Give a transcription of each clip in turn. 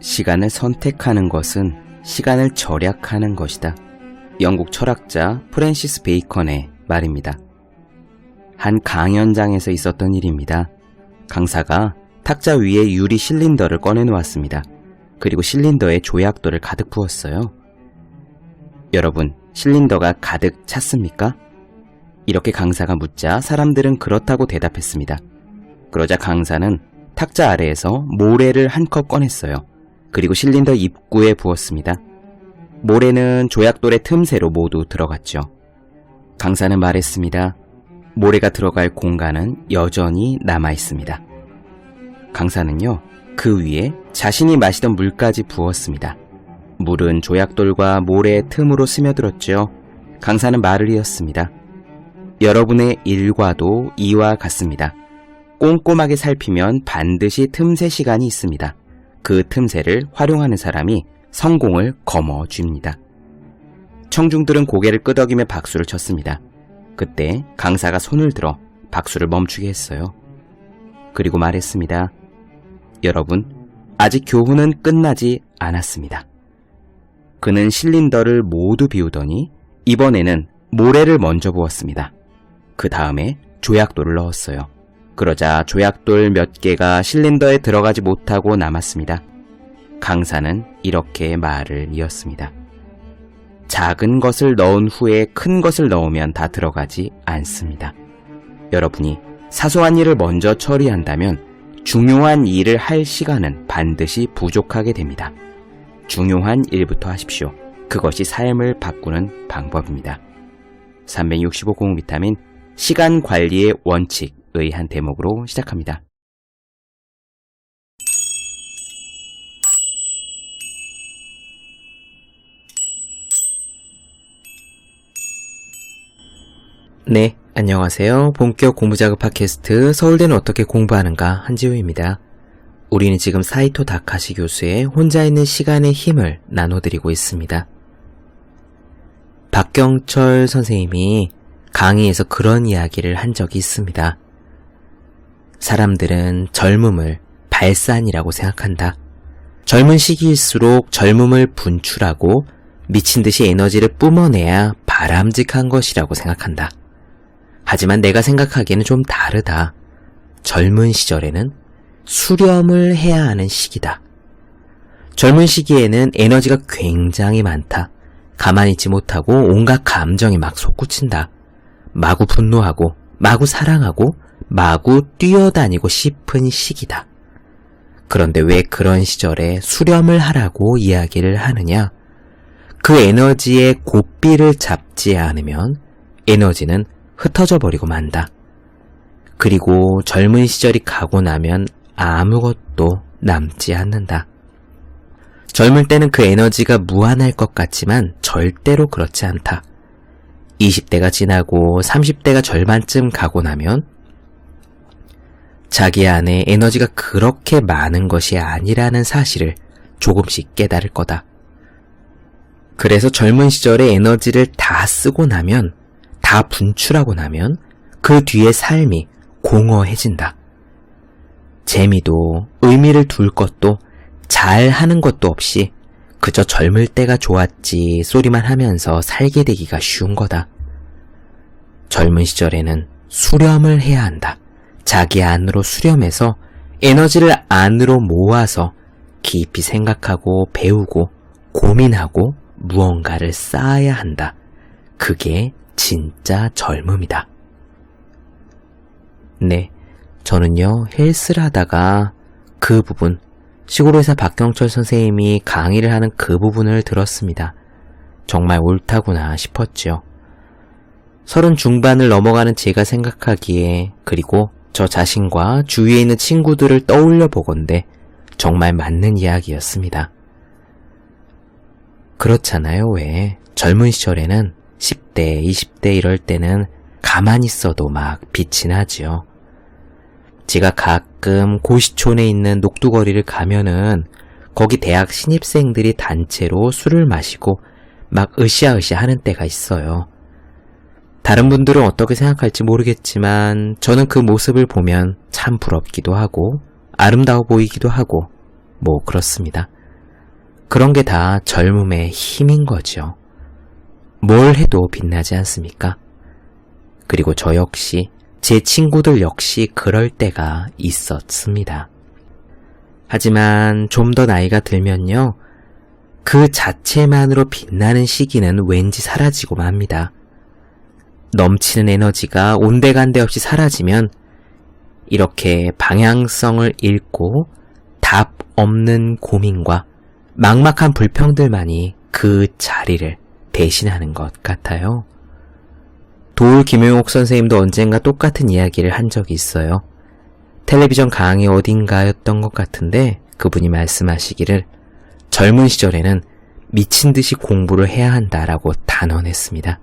시간을 선택하는 것은 시간을 절약하는 것이다. 영국 철학자 프랜시스 베이컨의 말입니다. 한 강연장에서 있었던 일입니다. 강사가 탁자 위에 유리 실린더를 꺼내놓았습니다. 그리고 실린더에 조약돌을 가득 부었어요. 여러분, 실린더가 가득 찼습니까? 이렇게 강사가 묻자 사람들은 그렇다고 대답했습니다. 그러자 강사는 탁자 아래에서 모래를 한 컵 꺼냈어요. 그리고 실린더 입구에 부었습니다. 모래는 조약돌의 틈새로 모두 들어갔죠. 강사는 말했습니다. 모래가 들어갈 공간은 여전히 남아있습니다. 강사는요, 그 위에 자신이 마시던 물까지 부었습니다. 물은 조약돌과 모래의 틈으로 스며들었죠. 강사는 말을 이었습니다. 여러분의 일과도 이와 같습니다. 꼼꼼하게 살피면 반드시 틈새 시간이 있습니다. 그 틈새를 활용하는 사람이 성공을 거머쥡니다. 청중들은 고개를 끄덕이며 박수를 쳤습니다. 그때 강사가 손을 들어 박수를 멈추게 했어요. 그리고 말했습니다. 여러분, 아직 교훈은 끝나지 않았습니다. 그는 실린더를 모두 비우더니 이번에는 모래를 먼저 부었습니다. 그 다음에 조약돌을 넣었어요. 그러자 조약돌 몇 개가 실린더에 들어가지 못하고 남았습니다. 강사는 이렇게 말을 이었습니다. 작은 것을 넣은 후에 큰 것을 넣으면 다 들어가지 않습니다. 여러분이 사소한 일을 먼저 처리한다면 중요한 일을 할 시간은 반드시 부족하게 됩니다. 중요한 일부터 하십시오. 그것이 삶을 바꾸는 방법입니다. 365 공비타민 시간 관리의 원칙의 한 대목으로 시작합니다. 네, 안녕하세요. 본격 공부자극 팟캐스트 서울대는 어떻게 공부하는가 한지우입니다. 우리는 지금 사이토 다카시 교수의 혼자 있는 시간의 힘을 나눠드리고 있습니다. 박경철 선생님이 강의에서 그런 이야기를 한 적이 있습니다. 사람들은 젊음을 발산이라고 생각한다. 젊은 시기일수록 젊음을 분출하고 미친 듯이 에너지를 뿜어내야 바람직한 것이라고 생각한다. 하지만 내가 생각하기에는 좀 다르다. 젊은 시절에는 수렴을 해야 하는 시기다. 젊은 시기에는 에너지가 굉장히 많다. 가만히 있지 못하고 온갖 감정이 막 솟구친다. 마구 분노하고 마구 사랑하고 마구 뛰어다니고 싶은 시기다. 그런데 왜 그런 시절에 수렴을 하라고 이야기를 하느냐? 그 에너지의 고삐를 잡지 않으면 에너지는 흩어져 버리고 만다. 그리고 젊은 시절이 가고 나면 아무것도 남지 않는다. 젊을 때는 그 에너지가 무한할 것 같지만 절대로 그렇지 않다. 20대가 지나고 30대가 절반쯤 가고 나면 자기 안에 에너지가 그렇게 많은 것이 아니라는 사실을 조금씩 깨달을 거다. 그래서 젊은 시절에 에너지를 다 쓰고 나면, 다 분출하고 나면 그 뒤에 삶이 공허해진다. 재미도 의미를 둘 것도 잘하는 것도 없이 그저 젊을 때가 좋았지 소리만 하면서 살게 되기가 쉬운 거다. 젊은 시절에는 수렴을 해야 한다. 자기 안으로 수렴해서 에너지를 안으로 모아서 깊이 생각하고 배우고 고민하고 무언가를 쌓아야 한다. 그게 진짜 젊음이다. 네, 저는요 헬스를 하다가 그 부분, 시골의사 박경철 선생님이 강의를 하는 그 부분을 들었습니다. 정말 옳다구나 싶었죠. 30 중반을 넘어가는 제가 생각하기에, 그리고 저 자신과 주위에 있는 친구들을 떠올려 보건대 정말 맞는 이야기였습니다. 그렇잖아요. 왜 젊은 시절에는 10대, 20대 이럴 때는 가만히 있어도 막 빛이 나지요. 제가 가끔 고시촌에 있는 녹두거리를 가면은 거기 대학 신입생들이 단체로 술을 마시고 막 으쌰으쌰 하는 때가 있어요. 다른 분들은 어떻게 생각할지 모르겠지만 저는 그 모습을 보면 참 부럽기도 하고 아름다워 보이기도 하고 뭐 그렇습니다. 그런 게 다 젊음의 힘인 거죠. 뭘 해도 빛나지 않습니까? 그리고 저 역시, 제 친구들 역시 그럴 때가 있었습니다. 하지만 좀 더 나이가 들면요, 그 자체만으로 빛나는 시기는 왠지 사라지고 맙니다. 넘치는 에너지가 온데간데 없이 사라지면 이렇게 방향성을 잃고 답 없는 고민과 막막한 불평들만이 그 자리를 대신하는 것 같아요. 도울 김용옥 선생님도 언젠가 똑같은 이야기를 한 적이 있어요. 텔레비전 강의 어딘가였던 것 같은데 그분이 말씀하시기를 젊은 시절에는 미친 듯이 공부를 해야 한다라고 단언했습니다.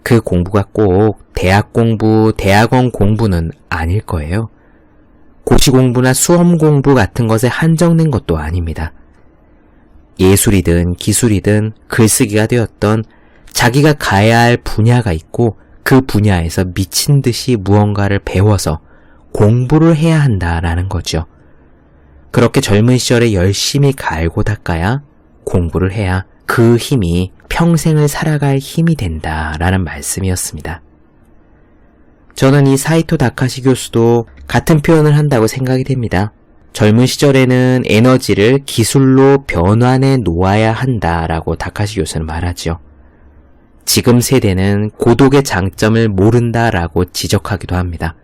그 공부가 꼭 대학 공부, 대학원 공부는 아닐 거예요. 고시 공부나 수험 공부 같은 것에 한정된 것도 아닙니다. 예술이든 기술이든 글쓰기가 되었던 자기가 가야 할 분야가 있고 그 분야에서 미친 듯이 무언가를 배워서 공부를 해야 한다라는 거죠. 그렇게 젊은 시절에 열심히 갈고 닦아야 공부를 해야 그 힘이 평생을 살아갈 힘이 된다라는 말씀이었습니다. 저는 이 사이토 다카시 교수도 같은 표현을 한다고 생각이 됩니다. 젊은 시절에는 에너지를 기술로 변환해 놓아야 한다라고 다카시 교수는 말하죠. 지금 세대는 고독의 장점을 모른다라고 지적하기도 합니다.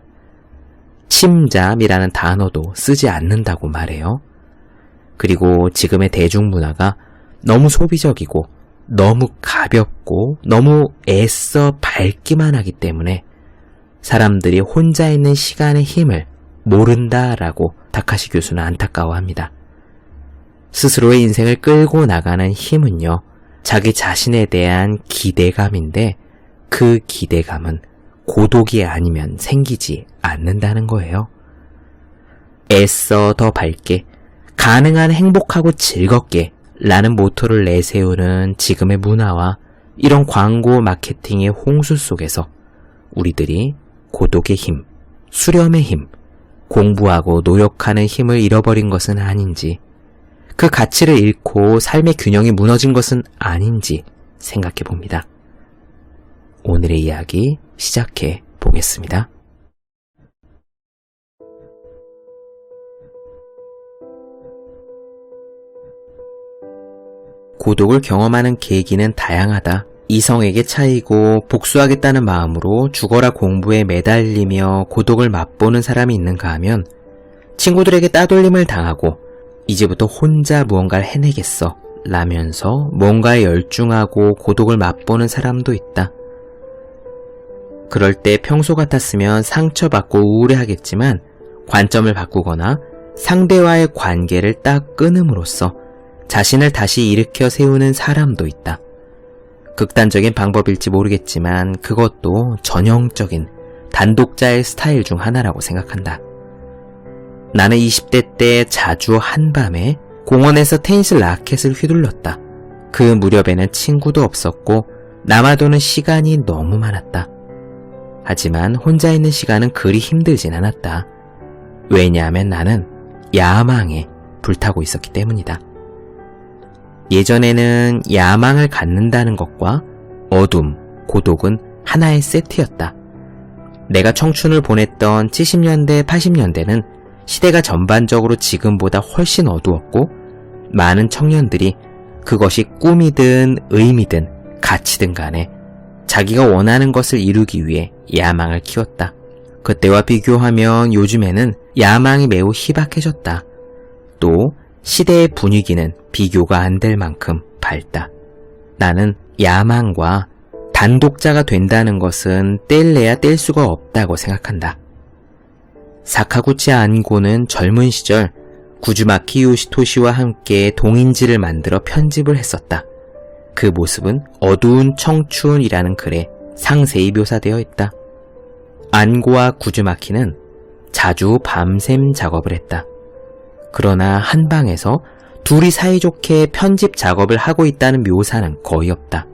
침잠이라는 단어도 쓰지 않는다고 말해요. 그리고 지금의 대중문화가 너무 소비적이고 너무 가볍고 너무 애써 밟기만 하기 때문에 사람들이 혼자 있는 시간의 힘을 모른다라고 다카시 교수는 안타까워합니다. 스스로의 인생을 끌고 나가는 힘은요, 자기 자신에 대한 기대감인데 그 기대감은 고독이 아니면 생기지 않는다는 거예요. 애써 더 밝게, 가능한 행복하고 즐겁게 라는 모토를 내세우는 지금의 문화와 이런 광고 마케팅의 홍수 속에서 우리들이 고독의 힘, 수렴의 힘, 공부하고 노력하는 힘을 잃어버린 것은 아닌지, 그 가치를 잃고 삶의 균형이 무너진 것은 아닌지 생각해 봅니다. 오늘의 이야기 시작해 보겠습니다. 고독을 경험하는 계기는 다양하다. 이성에게 차이고 복수하겠다는 마음으로 죽어라 공부에 매달리며 고독을 맛보는 사람이 있는가 하면 친구들에게 따돌림을 당하고 이제부터 혼자 무언가를 해내겠어 라면서 뭔가에 열중하고 고독을 맛보는 사람도 있다. 그럴 때 평소 같았으면 상처받고 우울해하겠지만 관점을 바꾸거나 상대와의 관계를 딱 끊음으로써 자신을 다시 일으켜 세우는 사람도 있다. 극단적인 방법일지 모르겠지만 그것도 전형적인 단독자의 스타일 중 하나라고 생각한다. 나는 20대 때 자주 한밤에 공원에서 테니스 라켓을 휘둘렀다. 그 무렵에는 친구도 없었고 남아도는 시간이 너무 많았다. 하지만 혼자 있는 시간은 그리 힘들진 않았다. 왜냐하면 나는 야망에 불타고 있었기 때문이다. 예전에는 야망을 갖는다는 것과 어둠, 고독은 하나의 세트였다. 내가 청춘을 보냈던 70년대, 80년대는 시대가 전반적으로 지금보다 훨씬 어두웠고 많은 청년들이 그것이 꿈이든 의미든 가치든 간에 자기가 원하는 것을 이루기 위해 야망을 키웠다. 그때와 비교하면 요즘에는 야망이 매우 희박해졌다. 또 시대의 분위기는 비교가 안 될 만큼 밝다. 나는 야망과 단독자가 된다는 것은 뗄래야 뗄 수가 없다고 생각한다. 사카구치 안고는 젊은 시절 구즈마키 요시토시와 함께 동인지를 만들어 편집을 했었다. 그 모습은 어두운 청춘이라는 글에 상세히 묘사되어 있다. 안고와 구즈마키는 자주 밤샘 작업을 했다. 그러나 한 방에서 둘이 사이좋게 편집 작업을 하고 있다는 묘사는 거의 없다.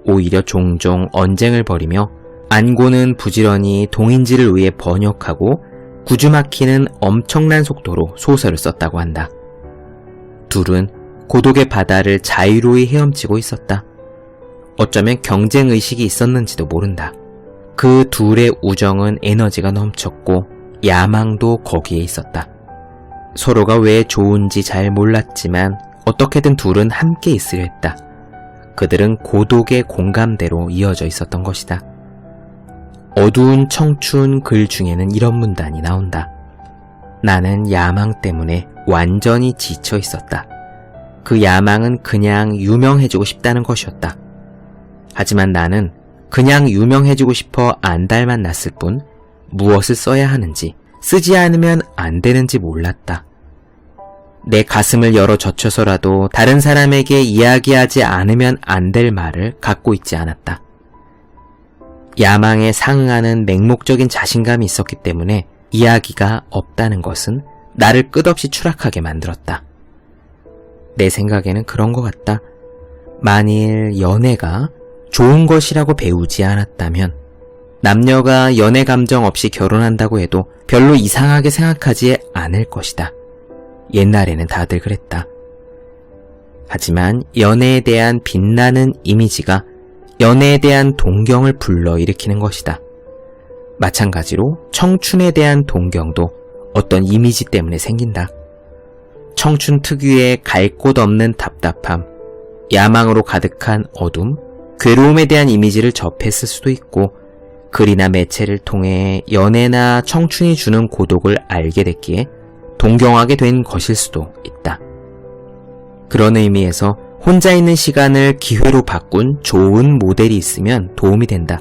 오히려 종종 언쟁을 벌이며 안고는 부지런히 동인지를 위해 번역하고 구즈마키는 엄청난 속도로 소설을 썼다고 한다. 둘은 고독의 바다를 자유로이 헤엄치고 있었다. 어쩌면 경쟁의식이 있었는지도 모른다. 그 둘의 우정은 에너지가 넘쳤고 야망도 거기에 있었다. 서로가 왜 좋은지 잘 몰랐지만 어떻게든 둘은 함께 있으려 했다. 그들은 고독의 공감대로 이어져 있었던 것이다. 어두운 청춘 글 중에는 이런 문단이 나온다. 나는 야망 때문에 완전히 지쳐 있었다. 그 야망은 그냥 유명해지고 싶다는 것이었다. 하지만 나는 그냥 유명해지고 싶어 안달만 났을 뿐 무엇을 써야 하는지, 쓰지 않으면 안 되는지 몰랐다. 내 가슴을 열어 젖혀서라도 다른 사람에게 이야기하지 않으면 안 될 말을 갖고 있지 않았다. 야망에 상응하는 맹목적인 자신감이 있었기 때문에 이야기가 없다는 것은 나를 끝없이 추락하게 만들었다. 내 생각에는 그런 것 같다. 만일 연애가 좋은 것이라고 배우지 않았다면 남녀가 연애 감정 없이 결혼한다고 해도 별로 이상하게 생각하지 않을 것이다. 옛날에는 다들 그랬다. 하지만 연애에 대한 빛나는 이미지가 연애에 대한 동경을 불러일으키는 것이다. 마찬가지로 청춘에 대한 동경도 어떤 이미지 때문에 생긴다. 청춘 특유의 갈 곳 없는 답답함, 야망으로 가득한 어둠, 괴로움에 대한 이미지를 접했을 수도 있고 글이나 매체를 통해 연애나 청춘이 주는 고독을 알게 됐기에 동경하게 된 것일 수도 있다. 그런 의미에서 혼자 있는 시간을 기회로 바꾼 좋은 모델이 있으면 도움이 된다.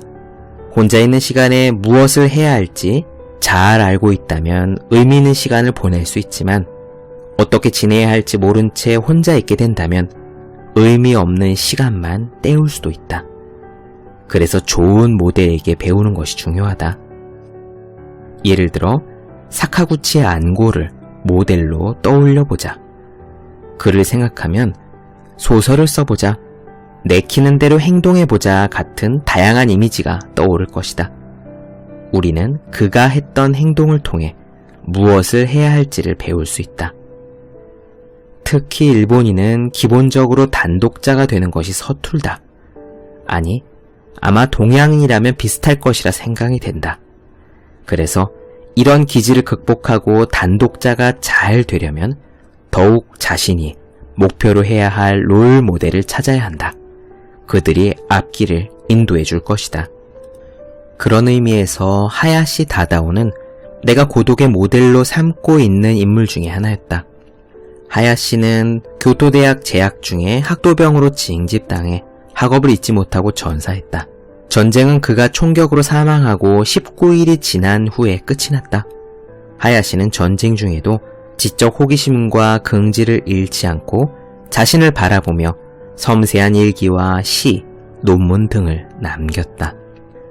혼자 있는 시간에 무엇을 해야 할지 잘 알고 있다면 의미 있는 시간을 보낼 수 있지만 어떻게 지내야 할지 모른 채 혼자 있게 된다면 의미 없는 시간만 때울 수도 있다. 그래서 좋은 모델에게 배우는 것이 중요하다. 예를 들어 사카구치의 안고를 모델로 떠올려보자. 그를 생각하면 소설을 써보자, 내키는 대로 행동해보자 같은 다양한 이미지가 떠오를 것이다. 우리는 그가 했던 행동을 통해 무엇을 해야 할지를 배울 수 있다. 특히 일본인은 기본적으로 단독자가 되는 것이 서툴다. 아니, 아마 동양인이라면 비슷할 것이라 생각이 된다. 그래서 이런 기질을 극복하고 단독자가 잘 되려면 더욱 자신이 목표로 해야 할 롤 모델을 찾아야 한다. 그들이 앞길을 인도해 줄 것이다. 그런 의미에서 하야시 다다오는 내가 고독의 모델로 삼고 있는 인물 중에 하나였다. 하야시는 교토대학 재학 중에 학도병으로 징집당해 학업을 잊지 못하고 전사했다. 전쟁은 그가 총격으로 사망하고 19일이 지난 후에 끝이 났다. 하야시는 전쟁 중에도 지적 호기심과 긍지를 잃지 않고 자신을 바라보며 섬세한 일기와 시, 논문 등을 남겼다.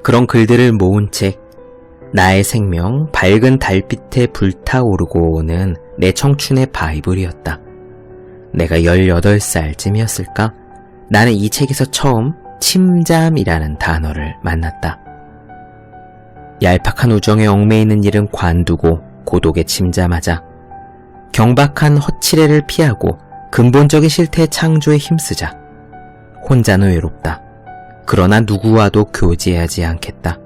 그런 글들을 모은 책, 나의 생명, 밝은 달빛에 불타오르고는 내 청춘의 바이블이었다. 내가 18살쯤이었을까? 나는 이 책에서 처음 침잠이라는 단어를 만났다. 얄팍한 우정에 얽매이는 일은 관두고 고독에 침잠하자. 경박한 헛칠애를 피하고 근본적인 실태 창조에 힘쓰자. 혼자는 외롭다. 그러나 누구와도 교제하지 않겠다.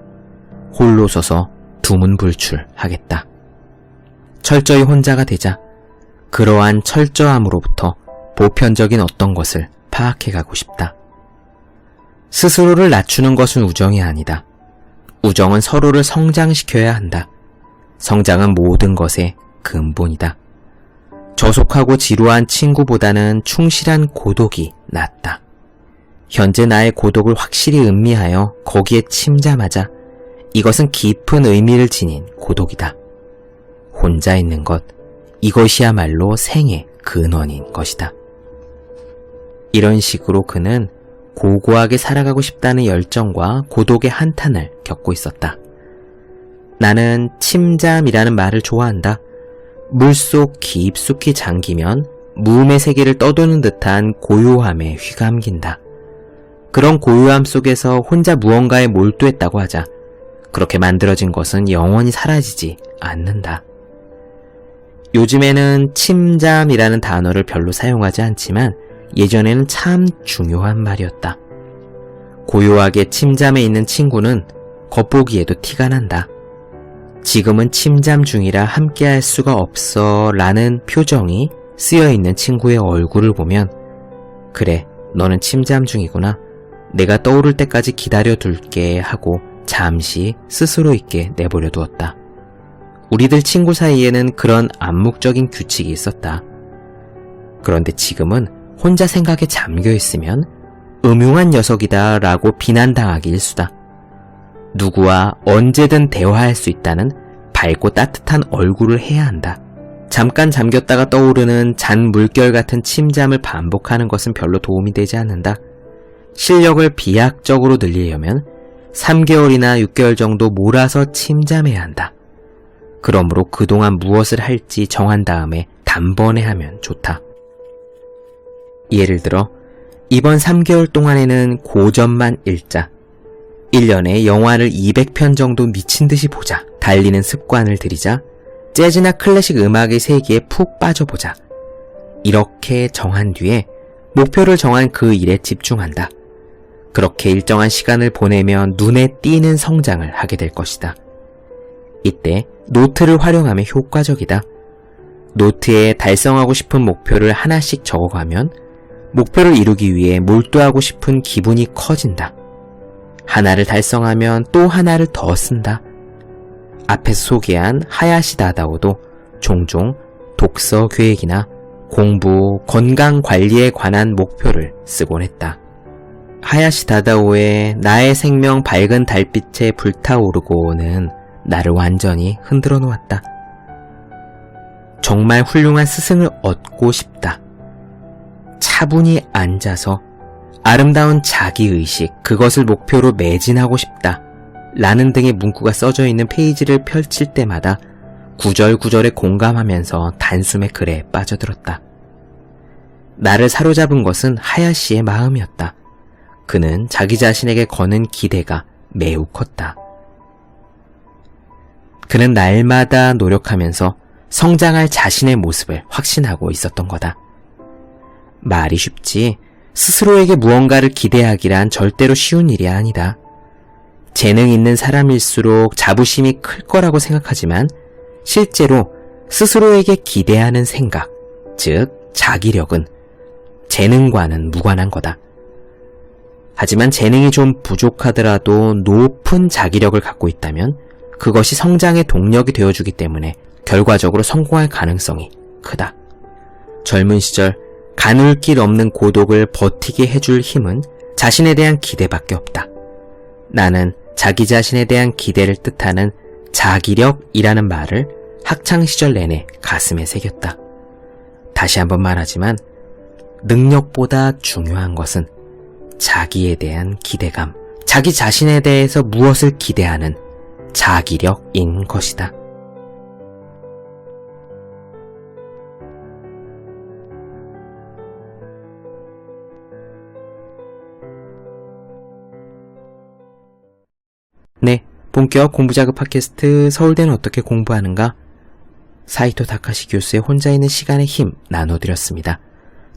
홀로 서서 두문불출하겠다. 철저히 혼자가 되자. 그러한 철저함으로부터 보편적인 어떤 것을 파악해가고 싶다. 스스로를 낮추는 것은 우정이 아니다. 우정은 서로를 성장시켜야 한다. 성장은 모든 것의 근본이다. 저속하고 지루한 친구보다는 충실한 고독이 낫다. 현재 나의 고독을 확실히 음미하여 거기에 침잠하자. 이것은 깊은 의미를 지닌 고독이다. 혼자 있는 것, 이것이야말로 생의 근원인 것이다. 이런 식으로 그는 고고하게 살아가고 싶다는 열정과 고독의 한탄을 겪고 있었다. 나는 침잠이라는 말을 좋아한다. 물속 깊숙이 잠기면 무음의 세계를 떠도는 듯한 고요함에 휘감긴다. 그런 고요함 속에서 혼자 무언가에 몰두했다고 하자. 그렇게 만들어진 것은 영원히 사라지지 않는다. 요즘에는 침잠이라는 단어를 별로 사용하지 않지만 예전에는 참 중요한 말이었다. 고요하게 침잠에 있는 친구는 겉보기에도 티가 난다. 지금은 침잠 중이라 함께할 수가 없어 라는 표정이 쓰여있는 친구의 얼굴을 보면 그래, 너는 침잠 중이구나. 내가 떠오를 때까지 기다려둘게 하고 잠시 스스로 있게 내버려 두었다. 우리들 친구 사이에는 그런 암묵적인 규칙이 있었다. 그런데 지금은 혼자 생각에 잠겨 있으면 음흉한 녀석이다 라고 비난당하기 일쑤다. 누구와 언제든 대화할 수 있다는 밝고 따뜻한 얼굴을 해야 한다. 잠깐 잠겼다가 떠오르는 잔 물결 같은 침잠을 반복하는 것은 별로 도움이 되지 않는다. 실력을 비약적으로 늘리려면 3개월이나 6개월 정도 몰아서 침잠해야 한다. 그러므로 그동안 무엇을 할지 정한 다음에 단번에 하면 좋다. 예를 들어 이번 3개월 동안에는 고전만 읽자. 1년에 영화를 200편 정도 미친 듯이 보자. 달리는 습관을 들이자. 재즈나 클래식 음악의 세계에 푹 빠져보자. 이렇게 정한 뒤에 목표를 정한 그 일에 집중한다. 그렇게 일정한 시간을 보내면 눈에 띄는 성장을 하게 될 것이다. 이때 노트를 활용하면 효과적이다. 노트에 달성하고 싶은 목표를 하나씩 적어가면 목표를 이루기 위해 몰두하고 싶은 기분이 커진다. 하나를 달성하면 또 하나를 더 쓴다. 앞에서 소개한 하야시 다다오도 종종 독서 계획이나 공부, 건강 관리에 관한 목표를 쓰곤 했다. 하야시 다다오의 나의 생명 밝은 달빛에 불타오르고는 나를 완전히 흔들어 놓았다. 정말 훌륭한 스승을 얻고 싶다. 차분히 앉아서 아름다운 자기의식, 그것을 목표로 매진하고 싶다. 라는 등의 문구가 써져 있는 페이지를 펼칠 때마다 구절구절에 공감하면서 단숨에 글에 빠져들었다. 나를 사로잡은 것은 하야시의 마음이었다. 그는 자기 자신에게 거는 기대가 매우 컸다. 그는 날마다 노력하면서 성장할 자신의 모습을 확신하고 있었던 거다. 말이 쉽지 스스로에게 무언가를 기대하기란 절대로 쉬운 일이 아니다. 재능 있는 사람일수록 자부심이 클 거라고 생각하지만 실제로 스스로에게 기대하는 생각, 즉 자기력은 재능과는 무관한 거다. 하지만 재능이 좀 부족하더라도 높은 자기력을 갖고 있다면 그것이 성장의 동력이 되어주기 때문에 결과적으로 성공할 가능성이 크다. 젊은 시절 가눌 길 없는 고독을 버티게 해줄 힘은 자신에 대한 기대밖에 없다. 나는 자기 자신에 대한 기대를 뜻하는 자기력이라는 말을 학창시절 내내 가슴에 새겼다. 다시 한번 말하지만 능력보다 중요한 것은 자기에 대한 기대감, 자기 자신에 대해서 무엇을 기대하는 자기력인 것이다. 네, 본격 공부자극 팟캐스트 서울대는 어떻게 공부하는가? 사이토 다카시 교수의 혼자 있는 시간의 힘 나눠드렸습니다.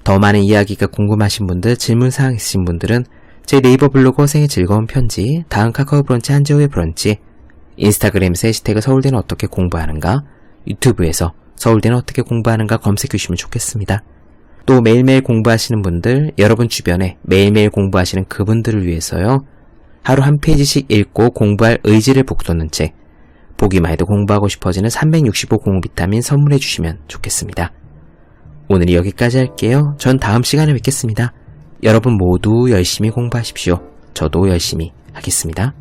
더 많은 이야기가 궁금하신 분들, 질문사항 있으신 분들은 제 네이버 블로그 허생의 즐거운 편지, 다음 카카오 브런치 한재호의 브런치, 인스타그램에서 해시태그 서울대는 어떻게 공부하는가, 유튜브에서 서울대는 어떻게 공부하는가 검색해 주시면 좋겠습니다. 또 매일매일 공부하시는 분들, 여러분 주변에 매일매일 공부하시는 그분들을 위해서요, 하루 한 페이지씩 읽고 공부할 의지를 북돋는 책, 보기만 해도 공부하고 싶어지는 365 공부 비타민 선물해 주시면 좋겠습니다. 오늘은 여기까지 할게요. 전 다음 시간에 뵙겠습니다. 여러분 모두 열심히 공부하십시오. 저도 열심히 하겠습니다.